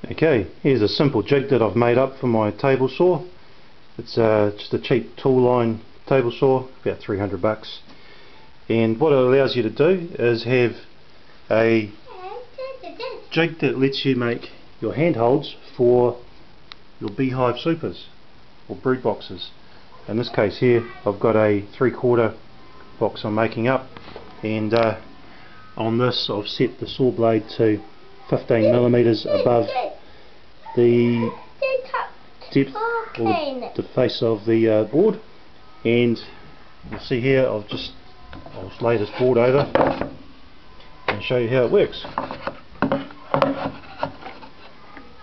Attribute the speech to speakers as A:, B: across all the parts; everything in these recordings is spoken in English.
A: Okay, here's a simple jig that I've made up for my table saw. It's just a cheap tool line table saw, about 300 bucks. And what it allows you to do is have a jig that lets you make your handholds for your Beehive supers or brood boxes. In this case here I've got a 3/4 box I'm making up, and on this I've set the saw blade to 15mm above the depth or the face of the board, and you'll see here I'll lay this board over and show you how it works.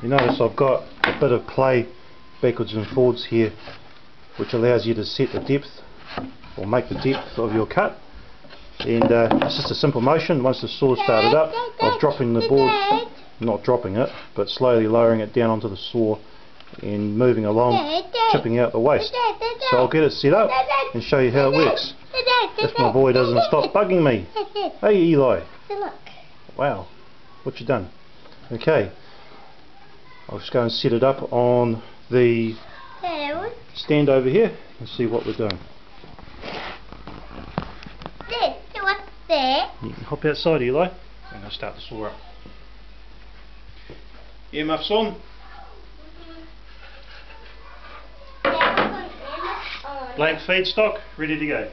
A: You notice I've got a bit of clay backwards and forwards here, which allows you to set the depth or make the depth of your cut, and it's just a simple motion. Once the saw started up, I was dropping the board, not dropping it, but slowly lowering it down onto the saw and moving along, chipping out the waste. So I'll get it set up and show you how it works, if my boy doesn't stop bugging me. Hey Eli, wow, what you done? Okay, I'll just go and set it up on the stand over here and see what we're doing. You can hop outside, Eli, and I'll start the saw up. Earmuffs on. Blank feedstock, ready to go.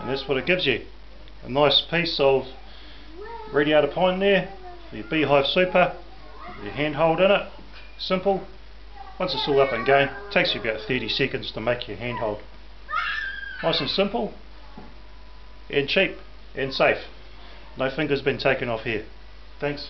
A: And that's what it gives you, a nice piece of radiator pine there, your Beehive super, your handhold in it, simple. Once it's all up and going, it takes you about 30 seconds to make your handhold. Nice and simple, and cheap, and safe. No fingers been taken off here. Thanks.